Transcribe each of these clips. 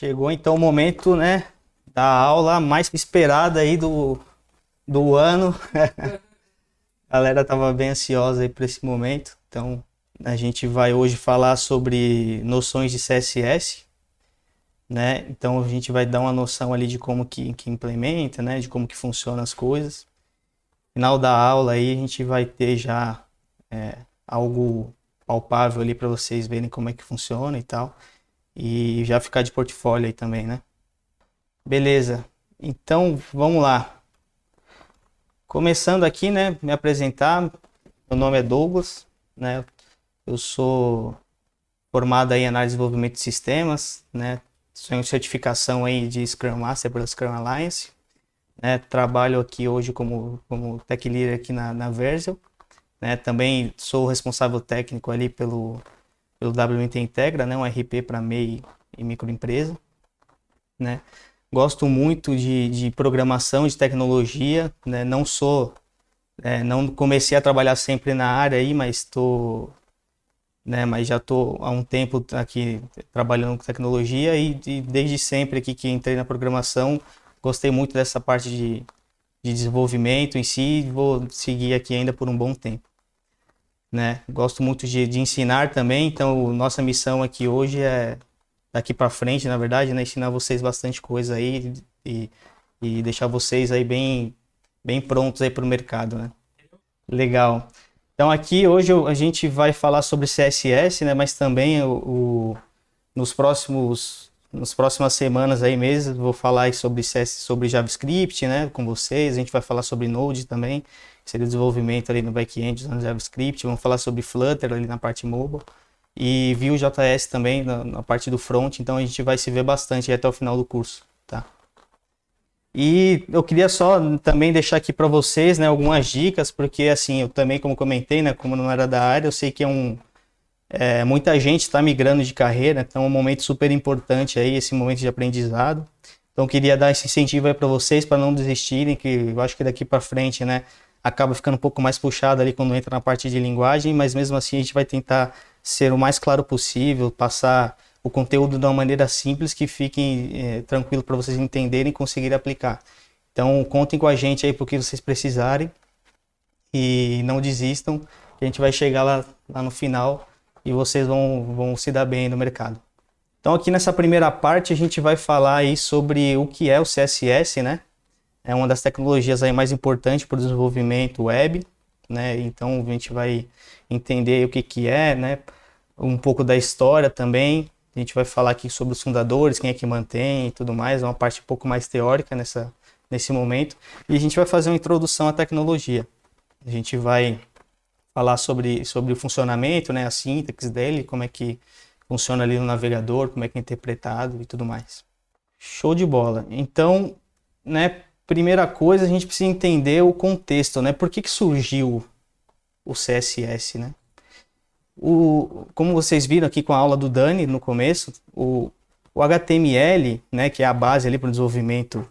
Chegou então o momento, né, da aula mais esperada aí do ano. A galera tava bem ansiosa aí para esse momento. Então, a gente vai hoje falar sobre noções de CSS, né? Então, a gente vai dar uma noção ali de como que implementa, né, de como que funcionam as coisas. No final da aula aí a gente vai ter já algo palpável ali para vocês verem como é que funciona e tal. E já ficar de portfólio aí também, né? Beleza. Então, vamos lá. Começando aqui, né, me apresentar. Meu nome é Douglas, né? Eu sou formado aí em análise e desenvolvimento de sistemas, né? Sou em certificação aí de Scrum Master pela Scrum Alliance, né? Trabalho aqui hoje como Tech Leader aqui na Vercel, né? Também sou responsável técnico ali pelo WMT Integra, né? Um RP para MEI e microempresa, né? Gosto muito de programação, de tecnologia, né? Não comecei a trabalhar sempre na área aí, mas já estou há um tempo aqui trabalhando com tecnologia e desde sempre aqui que entrei na programação, gostei muito dessa parte de desenvolvimento em si e vou seguir aqui ainda por um bom tempo, né? Gosto muito de ensinar também, então nossa missão aqui hoje é, daqui para frente, na verdade, né, ensinar vocês bastante coisa aí e deixar vocês aí bem prontos aí para o mercado, né? Legal. Então aqui hoje a gente vai falar sobre CSS, né, mas também nas próximas semanas aí meses vou falar aí sobre sobre JavaScript, né, com vocês. A gente vai falar sobre Node também, que seria o desenvolvimento ali no back-end usando JavaScript. Vamos falar sobre Flutter ali na parte mobile e Vue.js também na parte do front. Então a gente vai se ver bastante até o final do curso, tá? E eu queria só também deixar aqui para vocês, né, algumas dicas, porque assim, eu também, como comentei, né, como não era da área, eu sei que muita gente está migrando de carreira, então é um momento super importante aí, esse momento de aprendizado. Então eu queria dar esse incentivo aí para vocês, para não desistirem, que eu acho que daqui para frente, né, acaba ficando um pouco mais puxado ali quando entra na parte de linguagem, mas mesmo assim a gente vai tentar ser o mais claro possível, passar o conteúdo de uma maneira simples que fique tranquilo para vocês entenderem e conseguirem aplicar. Então, contem com a gente aí para o que vocês precisarem e não desistam, que a gente vai chegar lá no final e vocês vão se dar bem aí no mercado. Então, aqui nessa primeira parte, a gente vai falar aí sobre o que é o CSS, né? É uma das tecnologias aí mais importantes para o desenvolvimento web, né? Então, a gente vai entender o que é, né? Um pouco da história também. A gente vai falar aqui sobre os fundadores, quem é que mantém e tudo mais, é uma parte um pouco mais teórica nesse momento. E a gente vai fazer uma introdução à tecnologia. A gente vai falar sobre o funcionamento, né, a sintaxe dele, como é que funciona ali no navegador, como é que é interpretado e tudo mais. Show de bola. Então, né, primeira coisa, a gente precisa entender o contexto, né? Por que surgiu o CSS, né? Como vocês viram aqui com a aula do Dani no começo, o HTML, né, que é a base ali para o desenvolvimento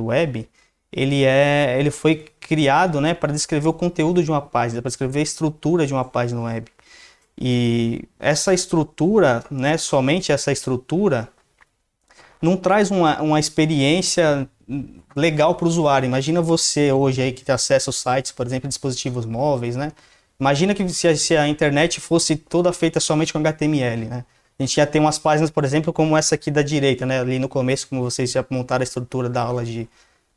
web, ele foi criado, né, para descrever o conteúdo de uma página, para descrever a estrutura de uma página web. E essa estrutura, né, somente essa estrutura, não traz uma experiência legal para o usuário. Imagina você hoje aí que tem acesso aos sites, por exemplo, dispositivos móveis, né? Imagina que se a internet fosse toda feita somente com HTML, né? A gente ia ter umas páginas, por exemplo, como essa aqui da direita, né? Ali no começo, como vocês já montaram a estrutura da aula de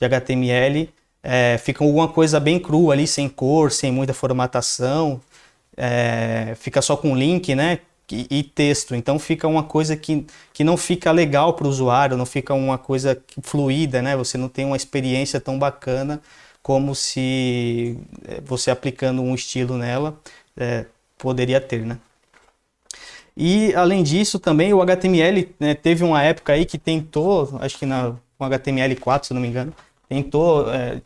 HTML, fica alguma coisa bem crua ali, sem cor, sem muita formatação, fica só com link, né? E texto. Então fica uma coisa que não fica legal para o usuário, não fica uma coisa fluida, né? Você não tem uma experiência tão bacana como se você aplicando um estilo nela poderia ter, né? E além disso também o HTML, né, teve uma época aí que tentou, acho que com HTML4, se não me engano,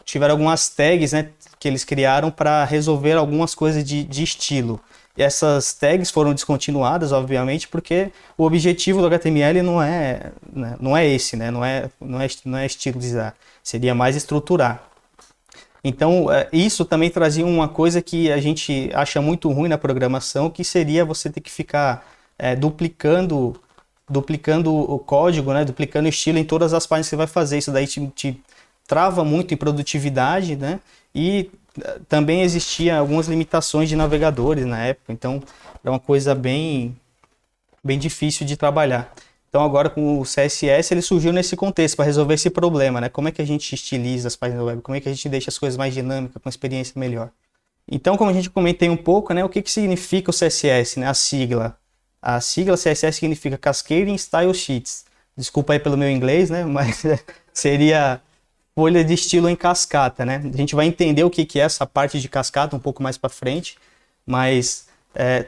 tiveram algumas tags, né, que eles criaram para resolver algumas coisas de estilo. E essas tags foram descontinuadas, obviamente, porque o objetivo do HTML não é esse, né? Não é estilizar, seria mais estruturar. Então, isso também trazia uma coisa que a gente acha muito ruim na programação, que seria você ter que ficar duplicando duplicando o código, né? Duplicando o estilo em todas as páginas que você vai fazer. Isso daí te trava muito em produtividade, né? E também existia algumas limitações de navegadores na época, então é uma coisa bem difícil de trabalhar. Então agora com o CSS ele surgiu nesse contexto para resolver esse problema, né? Como é que a gente estiliza as páginas web? Como é que a gente deixa as coisas mais dinâmicas, com uma experiência melhor? Então, como a gente comentei um pouco, né? O que significa o CSS, né? A sigla. A sigla CSS significa Cascading Style Sheets. Desculpa aí pelo meu inglês, né? Mas seria folha de estilo em cascata, né? A gente vai entender o que é essa parte de cascata um pouco mais para frente, mas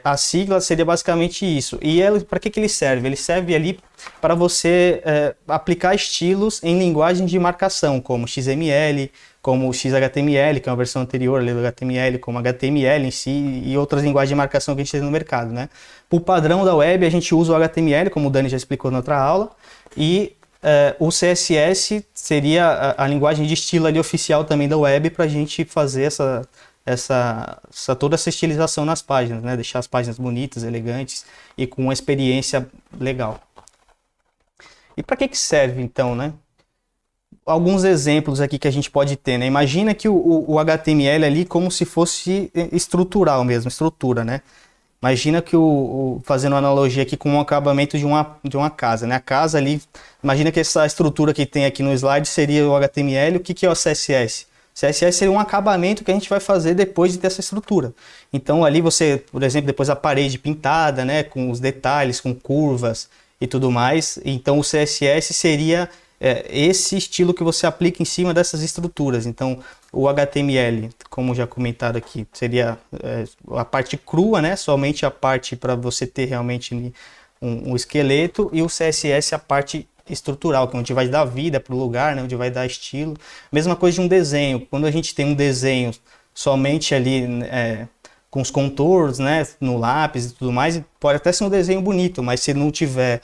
a sigla seria basicamente isso. E para que ele serve? Ele serve ali para você aplicar estilos em linguagens de marcação, como XML, como XHTML, que é uma versão anterior ali do HTML, como HTML em si e outras linguagens de marcação que a gente tem no mercado, né? Por padrão da web, a gente usa o HTML, como o Dani já explicou na outra aula, e o CSS seria a linguagem de estilo ali oficial também da web para a gente fazer toda essa estilização nas páginas, né? Deixar as páginas bonitas, elegantes e com uma experiência legal. E para que serve então, né? Alguns exemplos aqui que a gente pode ter, né? Imagina que o HTML ali como se fosse estrutural mesmo, estrutura, né? Imagina que fazendo uma analogia aqui com um acabamento de uma casa, né? A casa ali, imagina que essa estrutura que tem aqui no slide seria o HTML. O que é o CSS? CSS seria um acabamento que a gente vai fazer depois de ter essa estrutura. Então ali você, por exemplo, depois a parede pintada, né? Com os detalhes, com curvas e tudo mais. Então o CSS seria esse estilo que você aplica em cima dessas estruturas. Então o HTML, como já comentado aqui, seria a parte crua, né? Somente a parte para você ter realmente um esqueleto, e o CSS a parte estrutural, que é onde vai dar vida para o lugar, né? Onde vai dar estilo. Mesma coisa de um desenho. Quando a gente tem um desenho somente ali com os contornos, né? No lápis e tudo mais, pode até ser um desenho bonito, mas se não tiver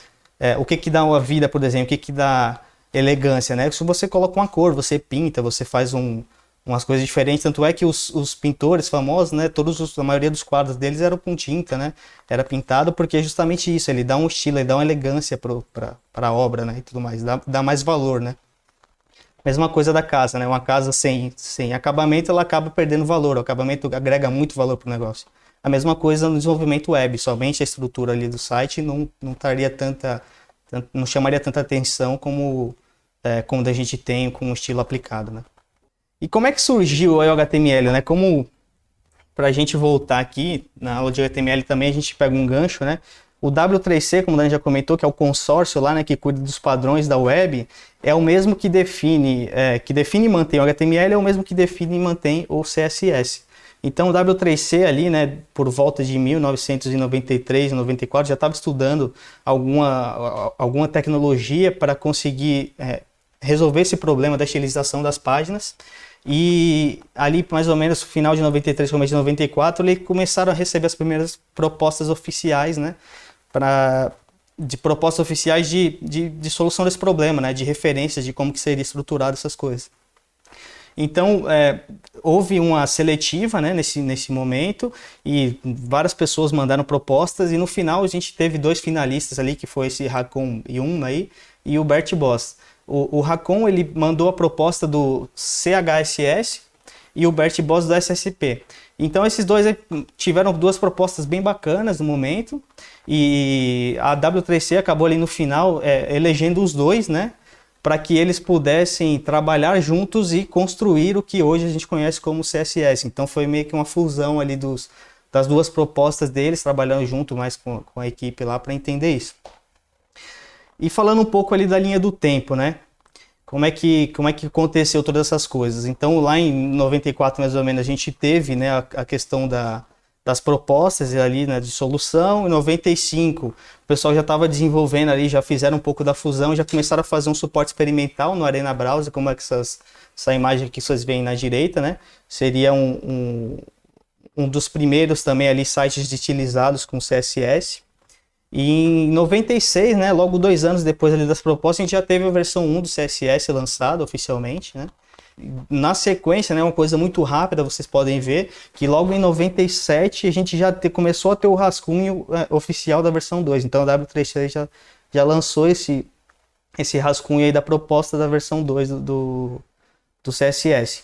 o que dá uma vida para o desenho, o que dá elegância, né? Se você coloca uma cor, você pinta, você faz umas coisas diferentes, tanto é que os pintores famosos, né, a maioria dos quadros deles eram com tinta, né, era pintado porque é justamente isso, ele dá um estilo, ele dá uma elegância para a obra, né, e tudo mais, dá mais valor, né. Mesma coisa da casa, né, uma casa sem acabamento, ela acaba perdendo valor, o acabamento agrega muito valor para o negócio. A mesma coisa no desenvolvimento web, somente a estrutura ali do site não chamaria tanta atenção como a gente tem com o estilo aplicado, né. E como é que surgiu o HTML, né? Para a gente voltar aqui, na aula de HTML também a gente pega um gancho, né? O W3C, como o Dani já comentou, que é o consórcio lá, né, que cuida dos padrões da web, é o mesmo que define e mantém o HTML, é o mesmo que define e mantém o CSS. Então o W3C ali, né, por volta de 1993, 94, já estava estudando alguma tecnologia para conseguir resolver esse problema da estilização das páginas. E ali, mais ou menos, no final de 93, começo de 94, eles começaram a receber as primeiras propostas oficiais, né? Propostas oficiais de solução desse problema, né? De referências de como que seria estruturado essas coisas. Então, houve uma seletiva, né, nesse momento, e várias pessoas mandaram propostas, e no final a gente teve 2 finalistas ali, que foi esse Hakon Yun aí, e o Bert Boss. O Hakon, ele mandou a proposta do CHSS e o Bert Boss do SSP. Então esses dois tiveram 2 propostas bem bacanas no momento, e a W3C acabou ali no final elegendo os 2, né, para que eles pudessem trabalhar juntos e construir o que hoje a gente conhece como CSS. Então foi meio que uma fusão ali das 2 propostas deles, trabalhando junto mais com a equipe lá para entender isso. E falando um pouco ali da linha do tempo, né? Como é que aconteceu todas essas coisas? Então, lá em 94, mais ou menos, a gente teve, né, a questão das propostas ali, né, de solução. Em 95, o pessoal já estava desenvolvendo ali, já fizeram um pouco da fusão, já começaram a fazer um suporte experimental no Arena Browser, como é que essa imagem que vocês veem na direita, né? Seria um dos primeiros também ali sites utilizados com CSS. E em 96, né, logo 2 anos depois ali das propostas, a gente já teve a versão 1 do CSS lançada oficialmente, né? Na sequência, né, uma coisa muito rápida, vocês podem ver que logo em 97 a gente já começou a ter o rascunho oficial da versão 2. Então a W3C já lançou esse rascunho aí da proposta da versão 2 do CSS.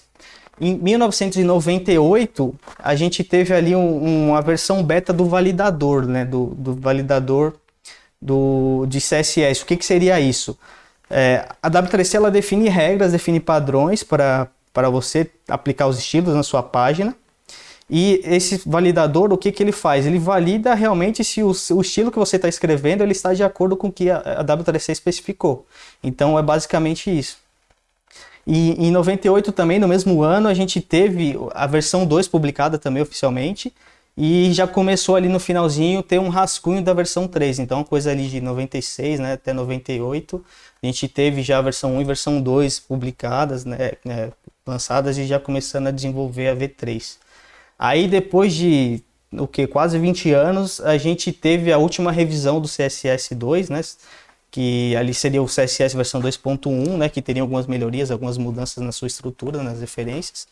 Em 1998, a gente teve ali uma versão beta do validador, né? Do validador de CSS. O que seria isso? A W3C ela define regras, define padrões para você aplicar os estilos na sua página. E esse validador, o que ele faz? Ele valida realmente se o estilo que você está escrevendo ele está de acordo com o que a W3C especificou. Então é basicamente isso. E em 98 também, no mesmo ano, a gente teve a versão 2 publicada também oficialmente. E já começou ali no finalzinho ter um rascunho da versão 3. Então, coisa ali de 96, né, até 98, a gente teve já a versão 1 e versão 2 publicadas, né, lançadas e já começando a desenvolver a V3. Aí depois de quase 20 anos, a gente teve a última revisão do CSS2, né, que ali seria o CSS versão 2.1, né, que teria algumas melhorias, algumas mudanças na sua estrutura, nas referências.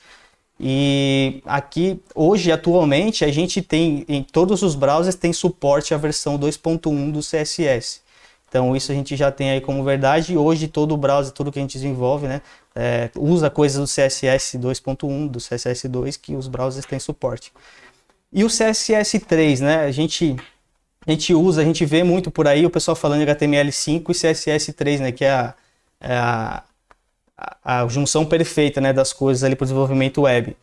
E aqui, hoje, atualmente, a gente tem, em todos os browsers, tem suporte à versão 2.1 do CSS. Então, isso a gente já tem aí como verdade. E hoje, todo o browser, tudo que a gente desenvolve, né, usa coisas do CSS 2.1, do CSS2, que os browsers têm suporte. E o CSS3, né, a gente vê muito por aí o pessoal falando de HTML5 e CSS3, né, que é a junção perfeita, né, das coisas ali para o desenvolvimento web.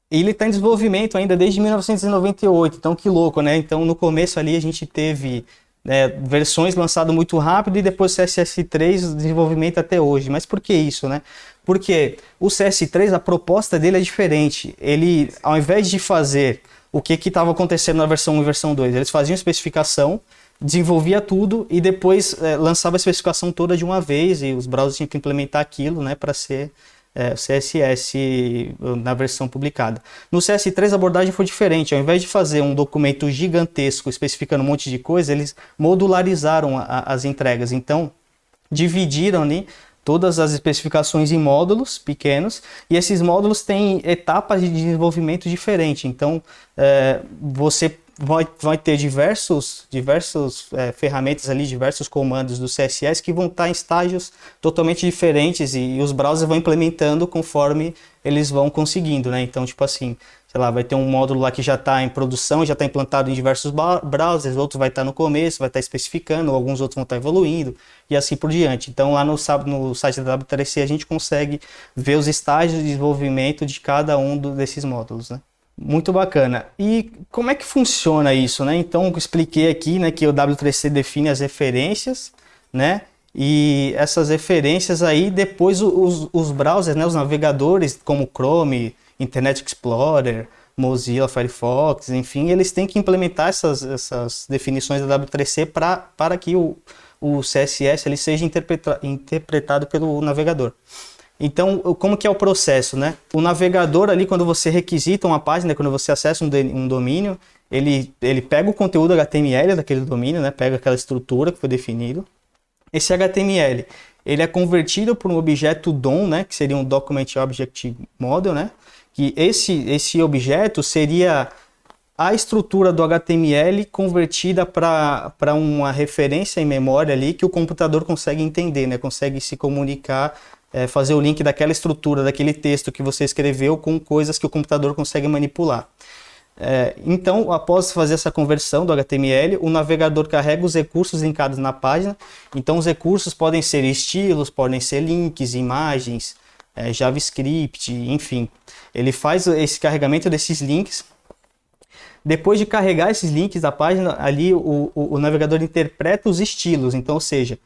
E ele está em desenvolvimento ainda desde 1998, então que louco, né? Então no começo ali a gente teve versões lançadas muito rápido e depois CSS3 desenvolvimento até hoje. Mas por que isso, né? Porque o CS3, a proposta dele é diferente. Ele, ao invés de fazer o que estava acontecendo na versão 1 e versão 2, eles faziam especificação, desenvolvia tudo e depois lançava a especificação toda de uma vez e os browsers tinham que implementar aquilo, né, para ser CSS na versão publicada. No CS3 a abordagem foi diferente. Ao invés de fazer um documento gigantesco especificando um monte de coisa, eles modularizaram as entregas. Então, dividiram ali todas as especificações em módulos pequenos, e esses módulos têm etapas de desenvolvimento diferentes. Então, você vai ter diversos ferramentas ali, diversos comandos do CSS que vão estar em estágios totalmente diferentes e os browsers vão implementando conforme eles vão conseguindo, né? Então, tipo assim, sei lá, vai ter um módulo lá que já está em produção, já está implantado em diversos browsers, outro vai estar no começo, vai estar especificando, alguns outros vão estar evoluindo e assim por diante. Então, lá no site da W3C a gente consegue ver os estágios de desenvolvimento de cada um desses módulos, né? Muito bacana. E como é que funciona isso, né? Então, eu expliquei aqui, né, que o W3C define as referências, né? E essas referências aí, depois os browsers, né, os navegadores como Chrome, Internet Explorer, Mozilla, Firefox, enfim, eles têm que implementar essas definições da W3C para que o CSS ele seja interpretado pelo navegador. Então, como que é o processo, né? O navegador ali, quando você requisita uma página, quando você acessa um domínio, ele pega o conteúdo HTML daquele domínio, né? Pega aquela estrutura que foi definido. Esse HTML, ele é convertido por um objeto DOM, né? Que seria um Document Object Model, né? Que esse objeto seria a estrutura do HTML convertida para uma referência em memória ali que o computador consegue entender, né? Consegue se comunicar, fazer o link daquela estrutura, daquele texto que você escreveu com coisas que o computador consegue manipular. Então, após fazer essa conversão do HTML, o navegador carrega os recursos linkados na página. Então, os recursos podem ser estilos, podem ser links, imagens, JavaScript, enfim. Ele faz esse carregamento desses links. Depois de carregar esses links da página, ali o navegador interpreta os estilos. Então, ou seja,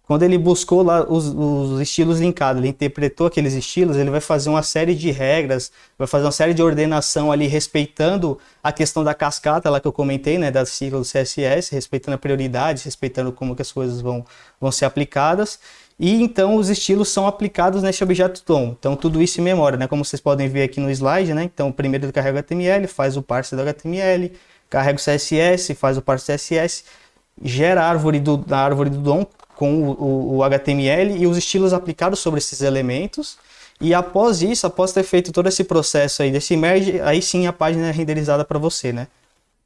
quando ele buscou lá os estilos linkados, ele interpretou aqueles estilos, ele vai fazer uma série de regras, vai fazer uma série de ordenação ali, respeitando a questão da cascata lá que eu comentei, né, da sigla do CSS, respeitando a prioridade, respeitando como que as coisas vão ser aplicadas. E então os estilos são aplicados nesse objeto DOM. Então tudo isso em memória, né, como vocês podem ver aqui no slide, né. Então primeiro ele carrega o HTML, faz o parse do HTML, carrega o CSS, faz o parse CSS, gera a árvore do DOM, com o HTML e os estilos aplicados sobre esses elementos, e após isso, após ter feito todo esse processo aí desse merge, aí sim a página é renderizada para você, né?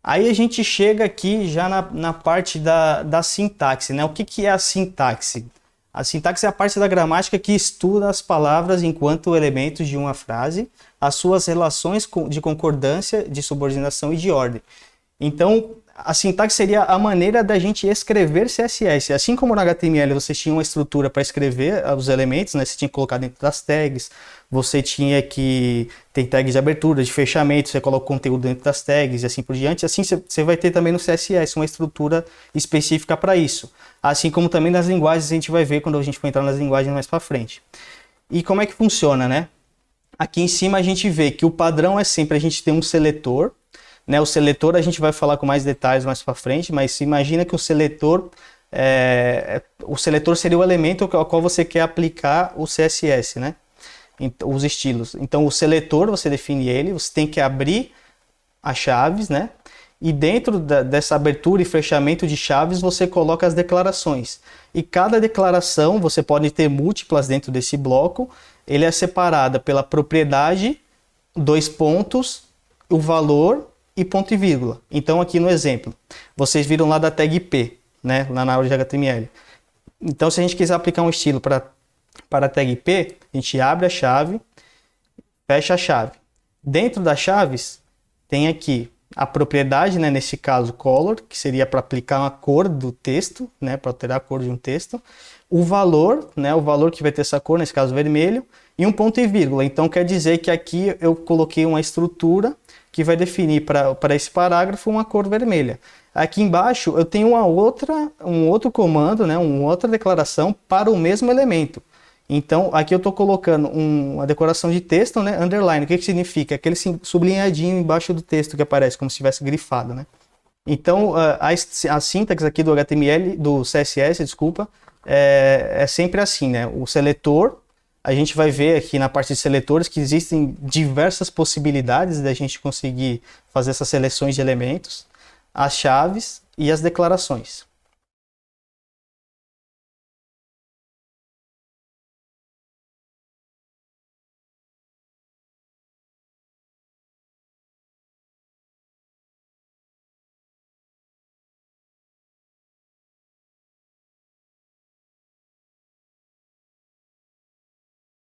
Aí a gente chega aqui já na parte da sintaxe, né? O que é a sintaxe? A sintaxe é a parte da gramática que estuda as palavras enquanto elementos de uma frase, as suas relações de concordância, de subordinação e de ordem. Então, a sintaxe seria a maneira da gente escrever CSS. Assim como no HTML você tinha uma estrutura para escrever os elementos, né? Você tinha que colocar dentro das tags, você tinha que ter tags de abertura, de fechamento, você coloca o conteúdo dentro das tags e assim por diante. Assim você vai ter também no CSS uma estrutura específica para isso. Assim como também nas linguagens a gente vai ver quando a gente for entrar nas linguagens mais para frente. E como é que funciona, né? Aqui em cima a gente vê que o padrão é sempre a gente ter um seletor, né? O seletor a gente vai falar com mais detalhes mais para frente, mas imagina que o seletor seria o elemento ao qual você quer aplicar o CSS, né? Os estilos. Então o seletor você define ele, você tem que abrir as chaves, né? E dentro dessa abertura e fechamento de chaves você coloca as declarações. E cada declaração, você pode ter múltiplas dentro desse bloco, ele é separada pela propriedade, 2 pontos, o valor e ponto e vírgula. Então aqui no exemplo, vocês viram lá da tag P, né, lá na aula de HTML. Então se a gente quiser aplicar um estilo para a tag P, a gente abre a chave, fecha a chave. Dentro das chaves tem aqui a propriedade, né, nesse caso color, que seria para aplicar uma cor do texto, né, para alterar a cor de um texto. O valor, né, o valor que vai ter essa cor, nesse caso vermelho, e um ponto e vírgula. Então quer dizer que aqui eu coloquei uma estrutura que vai definir para esse parágrafo uma cor vermelha. Aqui embaixo eu tenho um outro comando, né, uma outra declaração para o mesmo elemento. Então aqui eu estou colocando uma decoração de texto, né, underline. O que significa? Aquele sublinhadinho embaixo do texto que aparece, como se tivesse grifado, né? Então a sintaxe aqui do HTML, do CSS, desculpa, é sempre assim, né? O seletor, a gente vai ver aqui na parte de seletores que existem diversas possibilidades da gente conseguir fazer essas seleções de elementos, as chaves e as declarações.